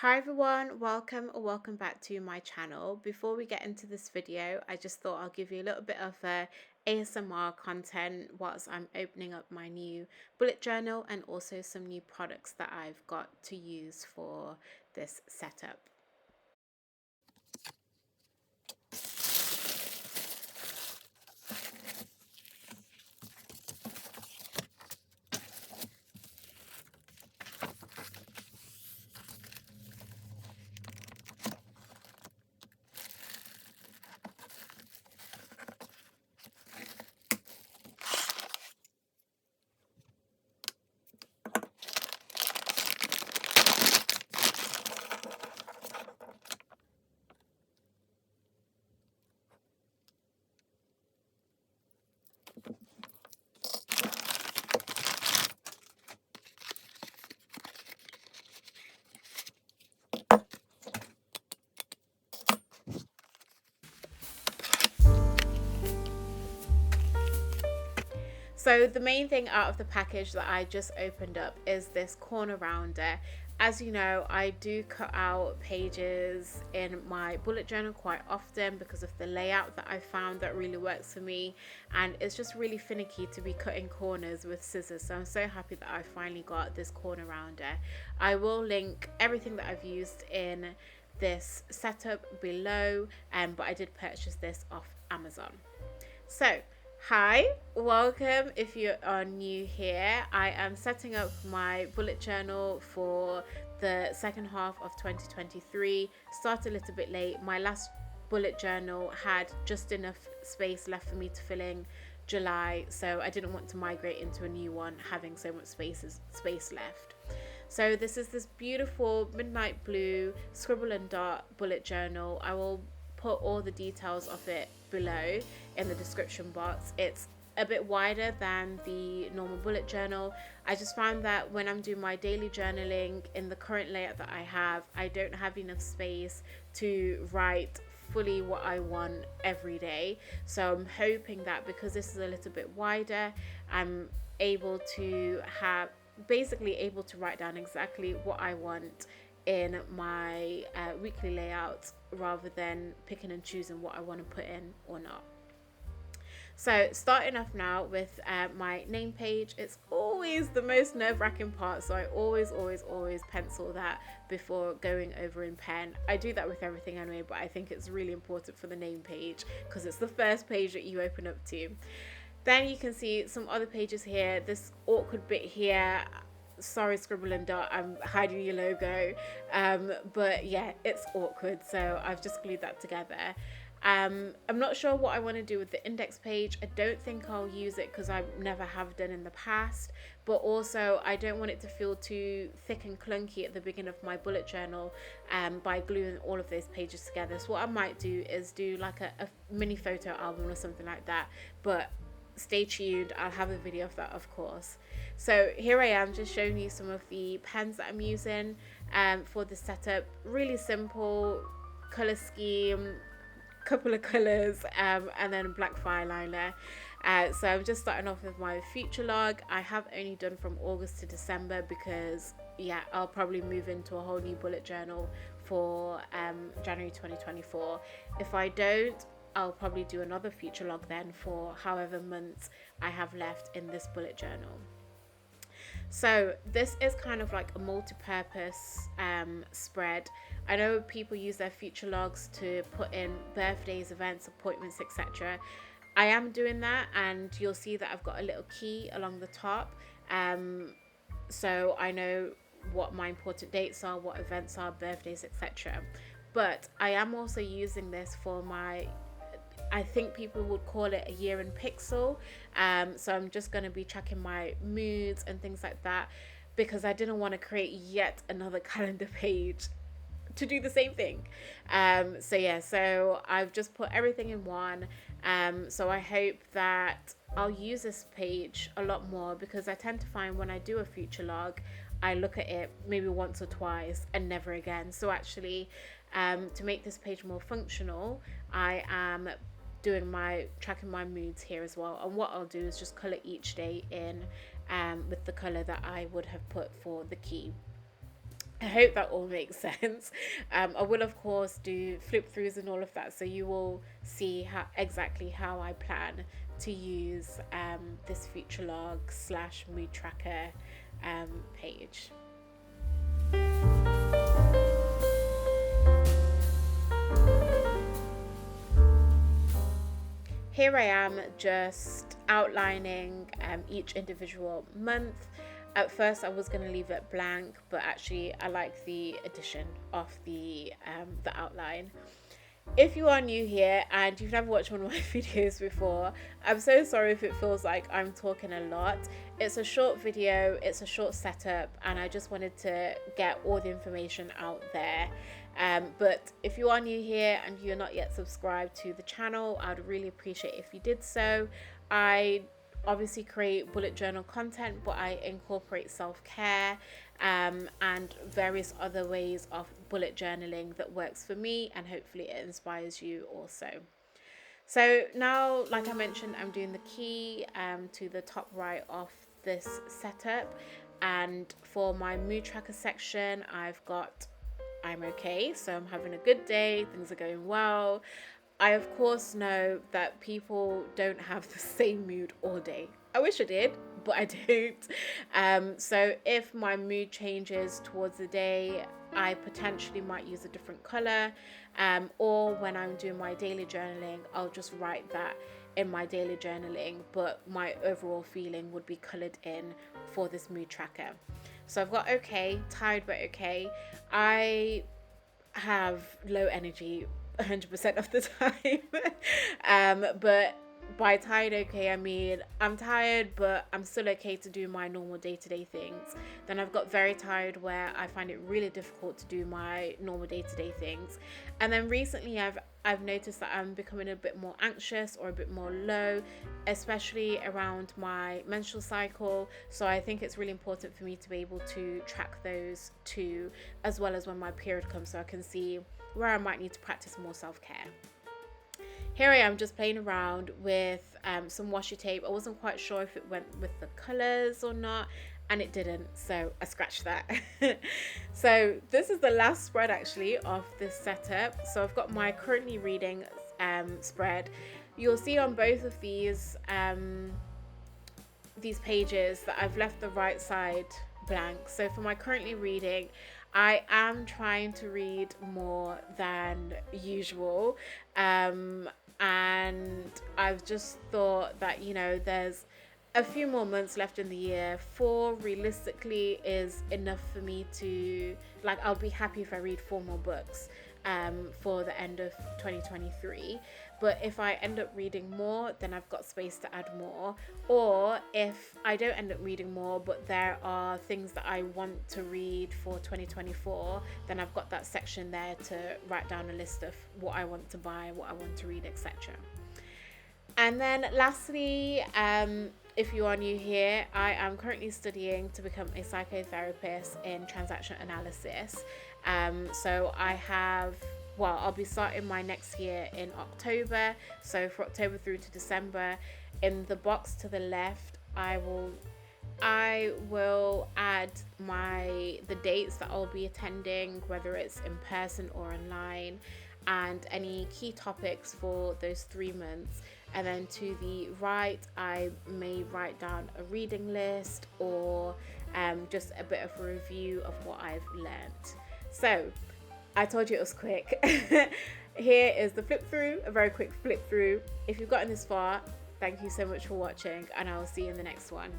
Hi everyone, welcome or welcome back to my channel. Before we get into this video, I just thought I'll give you a little bit of ASMR content whilst I'm opening up my new bullet journal and also some new products that I've got to use for this setup. So the main thing out of the package that I just opened up is this corner rounder. As you know, I do cut out pages in my bullet journal quite often because of the layout that I found that really works for me, and it's just really finicky to be cutting corners with scissors. So I'm so happy that I finally got this corner rounder. I will link everything that I've used in this setup below, but I did purchase this off Amazon. So, hi, welcome if you are new here. I am setting up my bullet journal for the second half of 2023. Start a little bit late. My last bullet journal had just enough space left for me to fill in July, so I didn't want to migrate into a new one having so much space left. So this is this beautiful midnight blue scribble and dot bullet journal. I will put all the details of it below in the description box. It's a bit wider than the normal bullet journal. I just found that when I'm doing my daily journaling in the current layout that I don't have enough space to write fully what I want every day. So I'm hoping that because this is a little bit wider, I'm able to have basically able to write down exactly what I want in my weekly layout rather than picking and choosing what I want to put in or not. So starting off now with my name page, it's always the most nerve-wracking part, so I always pencil that before going over in pen. I do that with everything anyway, but I think it's really important for the name page because it's the first page that you open up to. Then you can see some other pages here, this awkward bit here. Sorry, scribble and dot, I'm hiding your logo, but yeah, it's awkward, so I've just glued that together. I'm not sure what I want to do with the index page. I don't think I'll use it because I never have done in the past, but also I don't want it to feel too thick and clunky at the beginning of my bullet journal by gluing all of those pages together. So what I might do is do like a mini photo album or something like that, but stay tuned, I'll have a video of that, of course. So here I am just showing you some of the pens that I'm using for the setup. Really simple color scheme, couple of colors, and then black fire liner. So I'm just starting off with my future log. I have only done from August to December because yeah, I'll probably move into a whole new bullet journal for January 2024. If I don't, I'll probably do another future log then for however months I have left in this bullet journal. So this is kind of like a multi-purpose spread. I know people use their future logs to put in birthdays, events, appointments, etc. I am doing that, and you'll see that I've got a little key along the top, so I know what my important dates are, what events are, birthdays, etc. But I am also using this for my, I think people would call it a year in pixel. So I'm just going to be tracking my moods and things like that because I didn't want to create yet another calendar page to do the same thing. So yeah, so I've just put everything in one. So I hope that I'll use this page a lot more because I tend to find when I do a future log, I look at it maybe once or twice and never again. So actually, to make this page more functional, I am doing my tracking my moods here as well, and what I'll do is just color each day in with the color that I would have put for the key. I hope that all makes sense. I will of course do flip throughs and all of that, so you will see how I plan to use this future log slash mood tracker page. Here I am just outlining each individual month. At first I was going to leave it blank, but actually I like the addition of the outline. If you are new here and you've never watched one of my videos before, I'm so sorry if it feels like I'm talking a lot. It's a short video, it's a short setup, and I just wanted to get all the information out there. But if you are new here and you're not yet subscribed to the channel, I'd really appreciate if you did so. I obviously create bullet journal content, but I incorporate self-care and various other ways of bullet journaling that works for me, and hopefully it inspires you also. So now, like I mentioned, I'm doing the key to the top right of this setup, and for my mood tracker section I've got I'm okay, so I'm having a good day, things are going well. I of course know that people don't have the same mood all day. I wish I did, but I don't. So if my mood changes towards the day, I potentially might use a different color, or when I'm doing my daily journaling, I'll just write that in my daily journaling, but my overall feeling would be colored in for this mood tracker. So I've got okay, tired but okay. I have low energy 100% of the time. But by tired okay, I mean I'm tired but I'm still okay to do my normal day-to-day things. Then I've got very tired where I find it really difficult to do my normal day-to-day things. And then recently I've noticed that I'm becoming a bit more anxious or a bit more low, especially around my menstrual cycle. So I think it's really important for me to be able to track those two, as well as when my period comes, so I can see where I might need to practice more self-care. Here I am just playing around with some washi tape. I wasn't quite sure if it went with the colors or not, and it didn't, so I scratched that. So this is the last spread actually of this setup. So I've got my currently reading spread. You'll see on both of these pages that I've left the right side blank. So for my currently reading, I am trying to read more than usual, and I've just thought that, you know, there's a few more months left in the year. 4 realistically is enough for me to, like, I'll be happy if I read 4 more books for the end of 2023. But if I end up reading more, then I've got space to add more. Or if I don't end up reading more, but there are things that I want to read for 2024, then I've got that section there to write down a list of what I want to buy, what I want to read, etc. And then lastly, if you are new here, I am currently studying to become a psychotherapist in transaction analysis. So I'll be starting my next year in October. So for October through to December, in the box to the left, I will add the dates that I'll be attending, whether it's in person or online, and any key topics for those 3 months. And then to the right, I may write down a reading list or just a bit of a review of what I've learnt. So I told you it was quick. Here is the flip through, a very quick flip through. If you've gotten this far, thank you so much for watching, and I will see you in the next one.